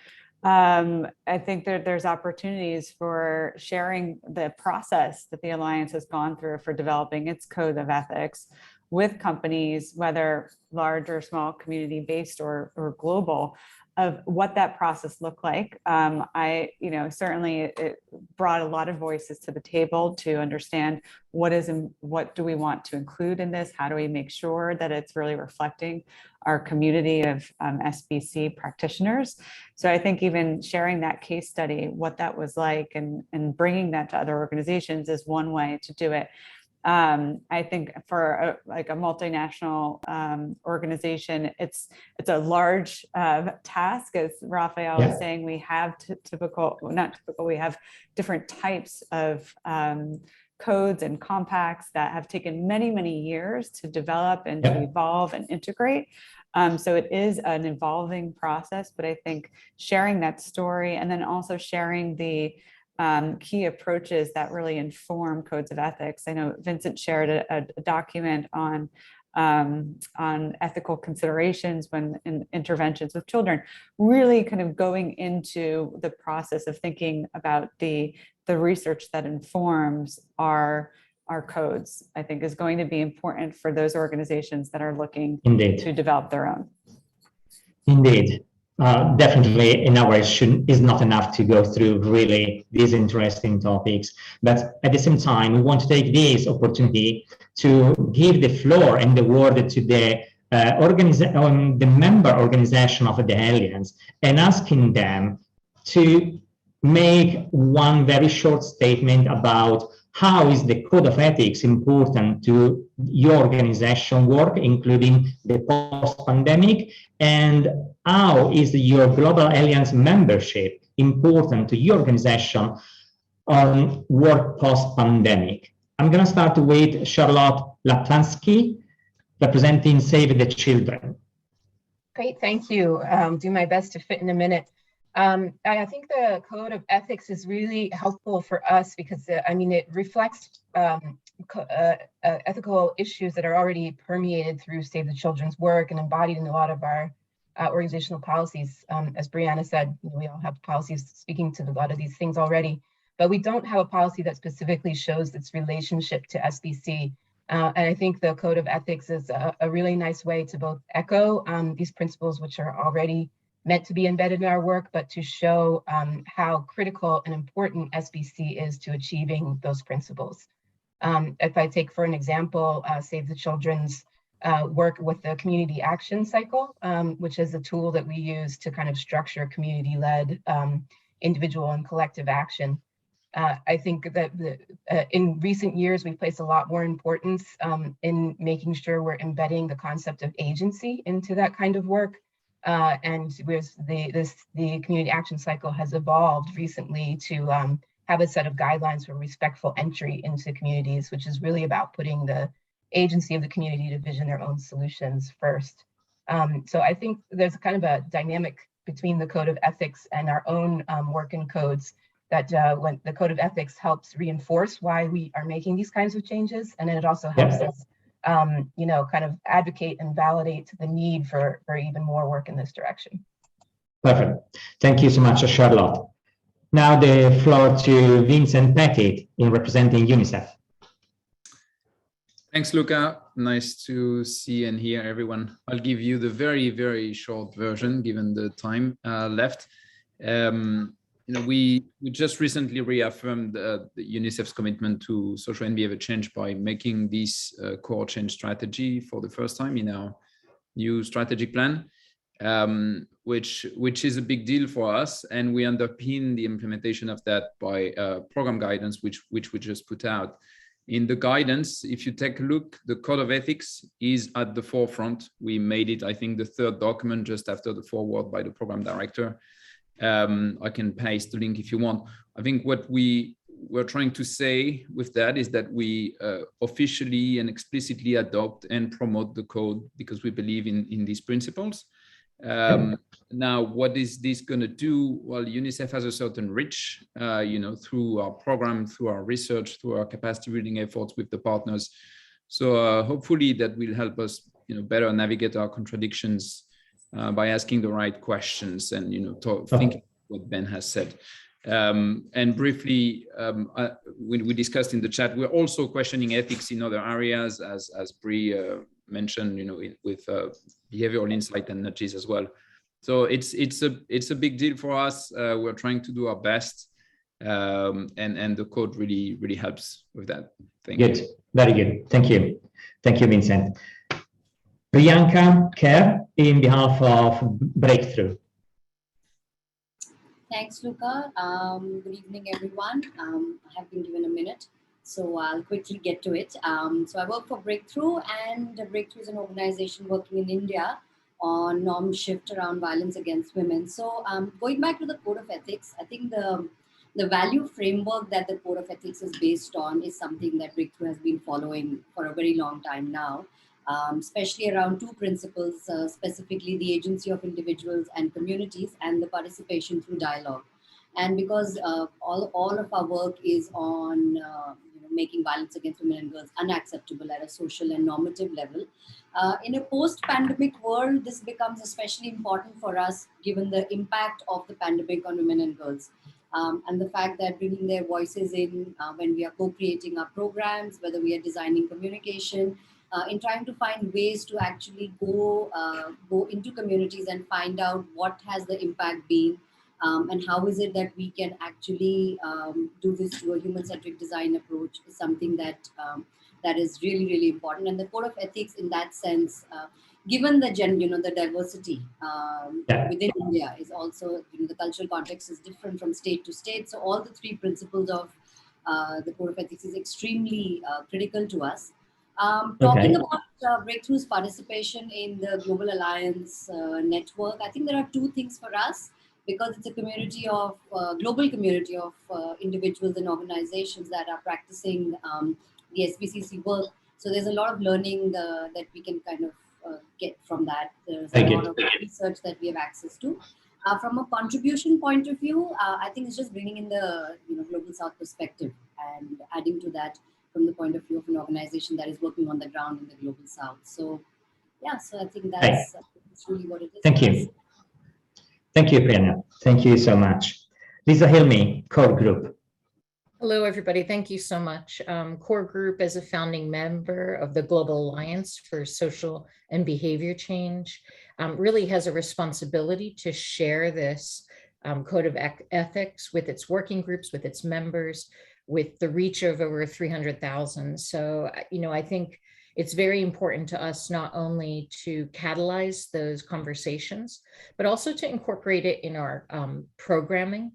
I think that there's opportunities for sharing the process that the Alliance has gone through for developing its code of ethics with companies, whether large or small, community-based or global, of what that process looked like. Certainly it brought a lot of voices to the table to understand what do we want to include in this? How do we make sure that it's really reflecting our community of SBC practitioners? So I think even sharing that case study, what that was like, and bringing that to other organizations is one way to do it. I think for a multinational organization, it's a large task, as Raphael was saying. We have we have different types of codes and compacts that have taken many, many years to develop and to evolve and integrate. So it is an evolving process, but I think sharing that story and then also sharing the key approaches that really inform codes of ethics. I know Vincent shared a document on ethical considerations when in interventions with children, really kind of going into the process of thinking about the research that informs our codes, I think is going to be important for those organizations that are looking to develop their own. Indeed. Definitely an hour is not enough to go through really these interesting topics, but at the same time we want to take this opportunity to give the floor and the word to the the member organization of the Alliance, and asking them to make one very short statement about how is the code of ethics important to your organization work, including the post-pandemic, and how is your Global Alliance membership important to your organization on work post-pandemic? I'm going to start with Charlotte Laplansky, representing Save the Children. Great, thank you. Do my best to fit in a minute. I think the code of ethics is really helpful for us because, it reflects ethical issues that are already permeated through Save the Children's work and embodied in a lot of our organizational policies. As Brianna said, we all have policies speaking to a lot of these things already, but we don't have a policy that specifically shows its relationship to SBC. And I think the code of ethics is a really nice way to both echo these principles, which are already meant to be embedded in our work, but to show how critical and important SBC is to achieving those principles. If I take for an example, Save the Children's work with the community action cycle, which is a tool that we use to kind of structure community-led individual and collective action. I think that in recent years, we've placed a lot more importance in making sure we're embedding the concept of agency into that kind of work. And the community action cycle has evolved recently to have a set of guidelines for respectful entry into communities, which is really about putting the agency of the community to vision their own solutions first. So I think there's kind of a dynamic between the code of ethics and our own work in codes that when the code of ethics helps reinforce why we are making these kinds of changes. And then it also helps us kind of advocate and validate the need for even more work in this direction. Perfect. Thank you so much, Charlotte. Now the floor to Vincent Pettit in representing UNICEF. Thanks, Luca. Nice to see and hear everyone. I'll give you the very, very short version given the time left. We just recently reaffirmed the UNICEF's commitment to social and behavior change by making this core change strategy for the first time in our new strategic plan, which is a big deal for us. And we underpin the implementation of that by program guidance, which we just put out. In the guidance, if you take a look, the code of ethics is at the forefront. We made it, I think, the third document just after the foreword by the program director. I can paste the link if you want. I think what we were trying to say with that is that we officially and explicitly adopt and promote the code because we believe in these principles. Now, what is this going to do? Well, UNICEF has a certain reach, through our program, through our research, through our capacity building efforts with the partners. So hopefully that will help us, better navigate our contradictions by asking the right questions and, thinking what Ben has said. And briefly, we discussed in the chat, we're also questioning ethics in other areas, as Brie mentioned, with behavioral insight and nudges as well. So it's a big deal for us. We're trying to do our best, and the code really helps with that. Thank you. Good, very good. Thank you, Vincent. Priyanka Kerr, in behalf of Breakthrough. Thanks, Luca. Good evening, everyone. I have been given a minute, so I'll quickly get to it. So I work for Breakthrough, and Breakthrough is an organization working in India on norm shift around violence against women. So going back to the Code of Ethics, I think the value framework that the Code of Ethics is based on is something that Breakthrough has been following for a very long time now. Especially around two principles, specifically the agency of individuals and communities and the participation through dialogue. And because all of our work is on making violence against women and girls unacceptable at a social and normative level, in a post-pandemic world, this becomes especially important for us given the impact of the pandemic on women and girls. And the fact that bringing their voices in when we are co-creating our programs, whether we are designing communication, in trying to find ways to actually go into communities and find out what has the impact been, and how is it that we can actually do this through a human-centric design approach is something that is really important. And the Code of Ethics, in that sense, given the the diversity within India is also, the cultural context is different from state to state. So all the three principles of the Code of Ethics is extremely critical to us. Talking about Breakthrough's participation in the Global Alliance network, I think there are two things for us, because it's a community of global community of individuals and organizations that are practicing the SBCC work. So there's a lot of learning that we can kind of get from that. There's a lot of research that we have access to. From a contribution point of view, I think it's just bringing in the Global South perspective and adding to that from the point of view of an organization that is working on the ground in the Global South. So yeah, so I think that's really what it is. Thank you. Thank you, Priyanka. Thank you so much. Lisa Hilme, Core Group. Hello, everybody. Thank you so much. Core Group, as a founding member of the Global Alliance for Social and Behavior Change, really has a responsibility to share this Code of Ethics with its working groups, with its members, with the reach of over 300,000. So, I think it's very important to us not only to catalyze those conversations, but also to incorporate it in our programming.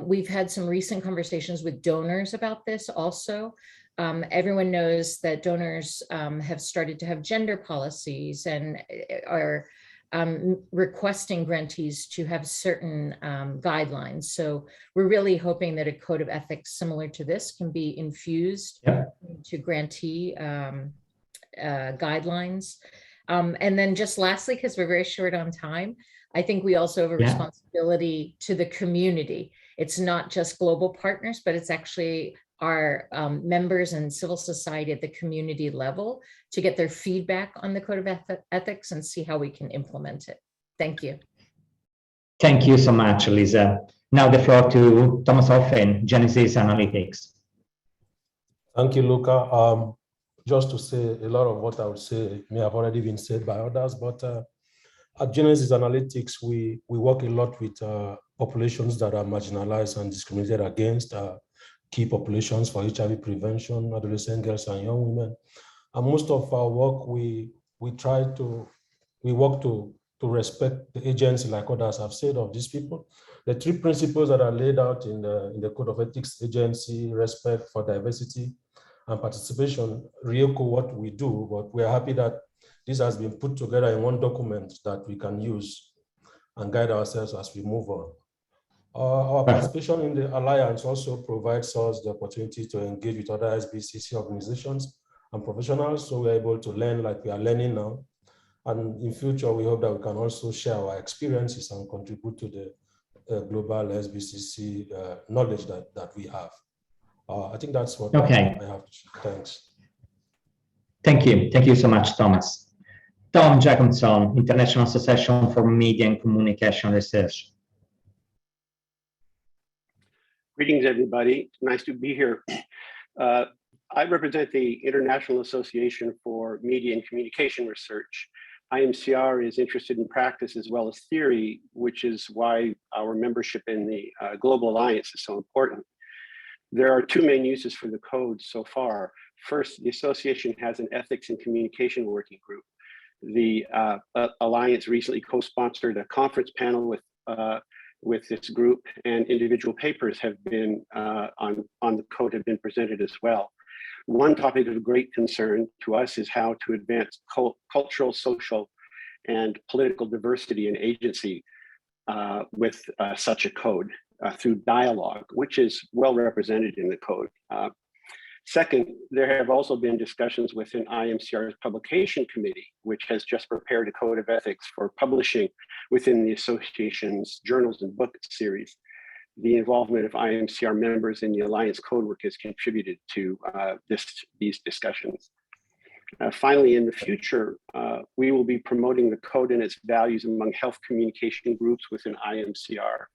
We've had some recent conversations with donors about this also. Everyone knows that donors have started to have gender policies and are requesting grantees to have certain guidelines. So we're really hoping that a code of ethics similar to this can be infused to grantee guidelines. And then just lastly, because we're very short on time, I think we also have a responsibility to the community. It's not just global partners, but it's actually our members and civil society at the community level to get their feedback on the Code of Ethics and see how we can implement it. Thank you. Thank you so much, Lisa. Now the floor to Thomas Offen, Genesis Analytics. Thank you, Luca. Just to say, a lot of what I would say may have already been said by others, but at Genesis Analytics, we work a lot with populations that are marginalized and discriminated against, key populations for HIV prevention, adolescent girls and young women. And most of our work, we work to respect the agency, like others have said, of these people. The three principles that are laid out in the Code of Ethics: agency, respect for diversity, and participation, re-echo what we do, but we are happy that this has been put together in one document that we can use and guide ourselves as we move on. Our participation in the Alliance also provides us the opportunity to engage with other SBCC organizations and professionals, so we're able to learn like we are learning now. And in future, we hope that we can also share our experiences and contribute to the global SBCC knowledge that we have. I think that's what I have to say. Thanks. Thank you. Thank you so much, Thomas. Tom Jacobson, International Association for Media and Communication Research. Greetings, everybody. Nice to be here. I represent the International Association for Media and Communication Research. IMCR is interested in practice as well as theory, which is why our membership in the Global Alliance is so important. There are two main uses for the code so far. First, the association has an ethics and communication working group. The Alliance recently co-sponsored a conference panel with this group, and individual papers have been on the code have been presented as well. One topic of great concern to us is how to advance cultural, social, and political diversity and agency with such a code through dialogue, which is well represented in the code. Second, there have also been discussions within IMCR's publication committee, which has just prepared a code of ethics for publishing within the association's journals and book series. The involvement of IMCR members in the Alliance code work has contributed to these discussions. Finally, in the future, we will be promoting the code and its values among health communication groups within IMCR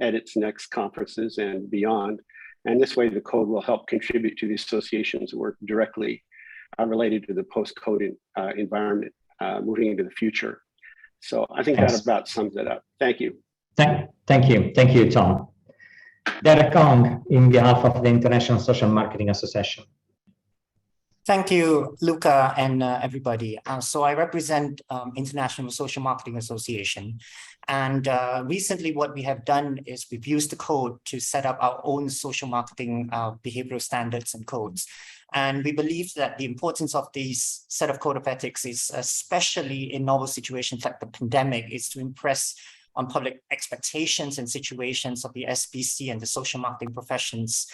at its next conferences and beyond. And this way, the code will help contribute to the association's work directly related to the post-code environment moving into the future. So I think that about sums it up. Thank you. Thank you, Tom. Derek Kong, in behalf of the International Social Marketing Association. Thank you, Luca, and everybody. So I represent International Social Marketing Association. And recently what we have done is we've used the code to set up our own social marketing behavioral standards and codes. And we believe that the importance of these set of code of ethics is, especially in novel situations like the pandemic, is to impress on public expectations and situations of the SBC and the social marketing professions,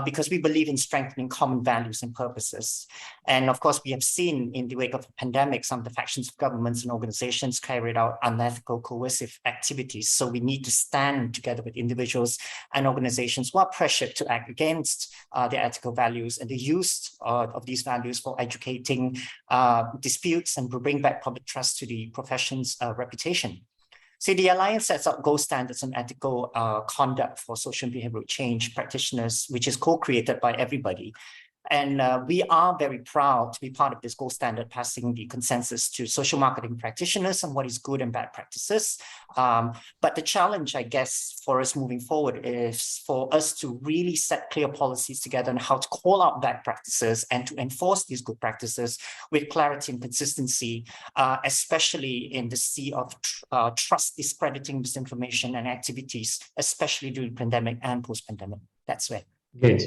because we believe in strengthening common values and purposes. And of course, we have seen in the wake of the pandemic, some of the factions of governments and organizations carried out unethical, coercive activities. So we need to stand together with individuals and organizations who are pressured to act against their ethical values and the use of these values for educating disputes and to bring back public trust to the profession's reputation. So the Alliance sets up gold standards on ethical conduct for social and behavioral change practitioners, which is co-created by everybody. And we are very proud to be part of this gold standard, passing the consensus to social marketing practitioners on what is good and bad practices. But the challenge, I guess, for us moving forward is for us to really set clear policies together on how to call out bad practices and to enforce these good practices with clarity and consistency, especially in the sea of trust discrediting misinformation and activities, especially during pandemic and post-pandemic. That's where. Good.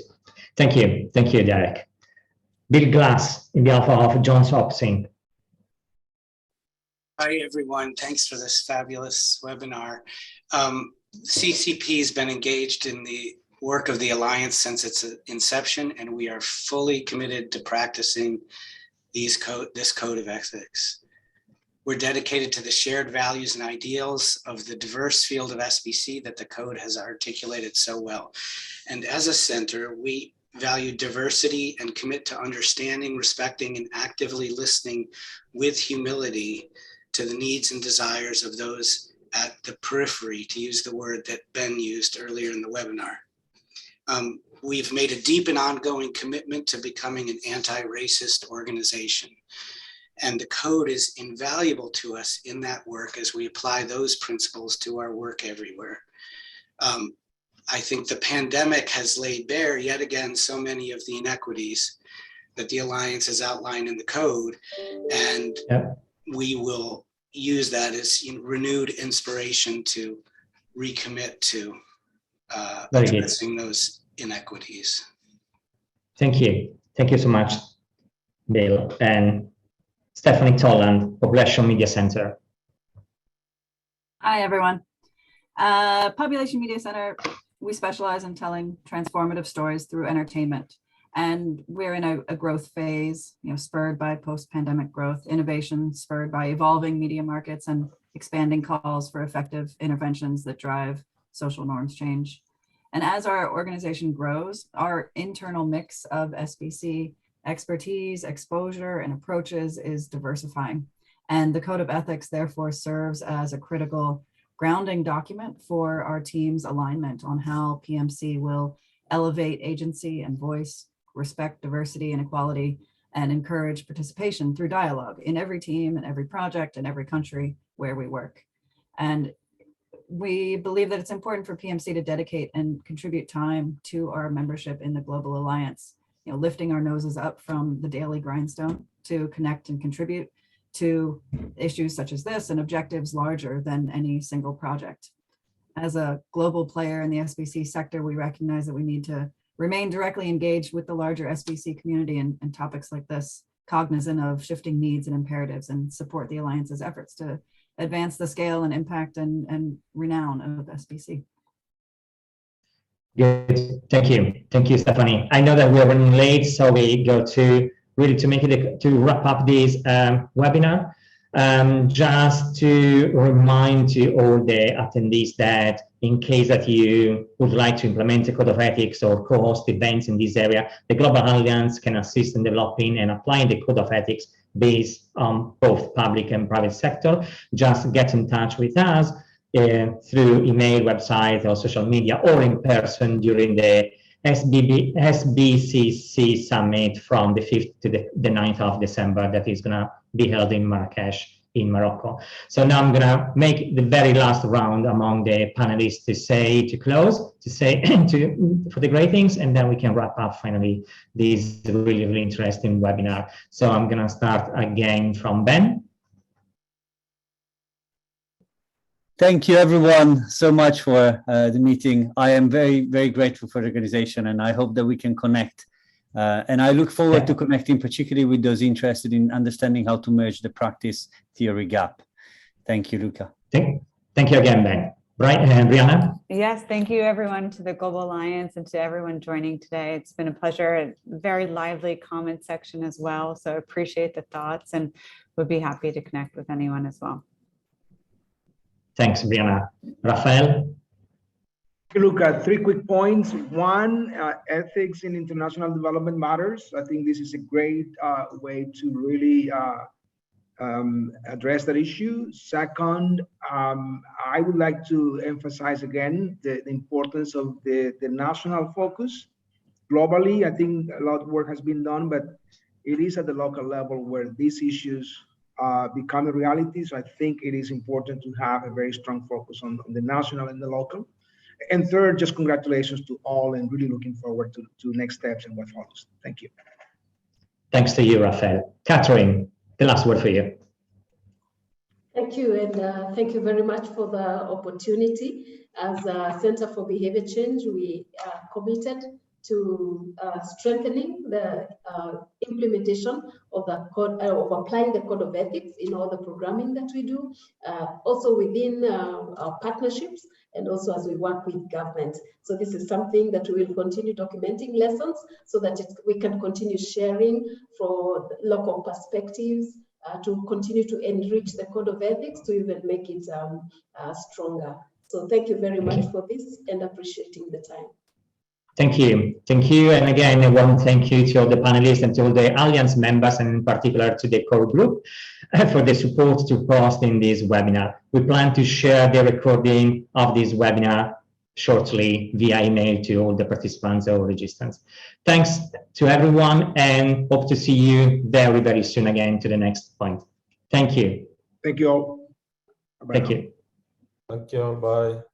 Thank you, Derek. Bill Glass, in behalf of Johns Hopkins. Hi, everyone. Thanks for this fabulous webinar. CCP has been engaged in the work of the Alliance since its inception, and we are fully committed to practicing this code of ethics. We're dedicated to the shared values and ideals of the diverse field of SBC that the code has articulated so well. And as a center, we value diversity and commit to understanding, respecting, and actively listening with humility to the needs and desires of those at the periphery, to use the word that Ben used earlier in the webinar. We've made a deep and ongoing commitment to becoming an anti-racist organization. And the code is invaluable to us in that work as we apply those principles to our work everywhere. I think the pandemic has laid bare yet again so many of the inequities that the Alliance has outlined in the code, and we will use that as renewed inspiration to recommit to addressing those inequities. Thank you so much, Bill. And Stephanie Toland, Population Media Center. Hi, everyone. Population Media Center, we specialize in telling transformative stories through entertainment. And we're in a growth phase, spurred by post-pandemic growth, innovation spurred by evolving media markets and expanding calls for effective interventions that drive social norms change. And as our organization grows, our internal mix of SBC expertise, exposure, and approaches is diversifying. And the Code of Ethics therefore serves as a critical grounding document for our team's alignment on how PMC will elevate agency and voice, respect diversity and equality, and encourage participation through dialogue in every team and every project and every country where we work. And we believe that it's important for PMC to dedicate and contribute time to our membership in the Global Alliance, lifting our noses up from the daily grindstone to connect and contribute to issues such as this and objectives larger than any single project. As a global player in the SBC sector, we recognize that we need to remain directly engaged with the larger SBC community and topics like this, cognizant of shifting needs and imperatives, and support the Alliance's efforts to advance the scale and impact and renown of SBC. Good, thank you, Stephanie. I know that we are running late, so we go to really to make it to wrap up this webinar. Just to remind to all the attendees that in case that you would like to implement a code of ethics or co-host events in this area, the Global Alliance can assist in developing and applying the code of ethics based on both public and private sector. Just get in touch with us through email, website, or social media, or in person during the SBCC Summit from the 5th to the 9th of December that is going to be held in Marrakesh in Morocco. So now I'm going to make the very last round among the panelists to close for the great things, and then we can wrap up finally this really, really interesting webinar. So I'm going to start again from Ben. Thank you, everyone, so much for the meeting. I am very, very grateful for the organization, and I hope that we can connect. And I look forward to connecting, particularly with those interested in understanding how to merge the practice theory gap. Thank you, Luca. Thank you again, Ben. Right, and Brianna? Yes, thank you, everyone, to the Global Alliance and to everyone joining today. It's been a pleasure, a very lively comment section as well. So appreciate the thoughts and would be happy to connect with anyone as well. Thanks, Brianna. Rafael? Look at 3 quick points. One, ethics in international development matters. I think this is a great way to really address that issue. Second, I would like to emphasize again the importance of the national focus. Globally, I think a lot of work has been done, but it is at the local level where these issues become a reality. So I think it is important to have a very strong focus on the national and the local. And third, just congratulations to all, and really looking forward to next steps and what follows. Thank you. Thanks to you, Rafael. Catherine, the last word for you. Thank you, and thank you very much for the opportunity. As a Center for Behavior Change, we are committed to strengthening the implementation of the code, of applying the code of ethics in all the programming that we do, also within our partnerships, and also as we work with government. So this is something that we will continue documenting lessons so that we can continue sharing for local perspectives, to continue to enrich the code of ethics, to even make it stronger. So thank you very much for this, and appreciating the time. Thank you. Thank you. And again, I want to thank you to all the panelists and to all the Alliance members, and in particular to the core group for the support to hosting this webinar. We plan to share the recording of this webinar shortly via email to all the participants or registrants. Thanks to everyone, and hope to see you very, very soon again to the next point. Thank you. Thank you all. Bye-bye. Thank you. Thank you all. Bye.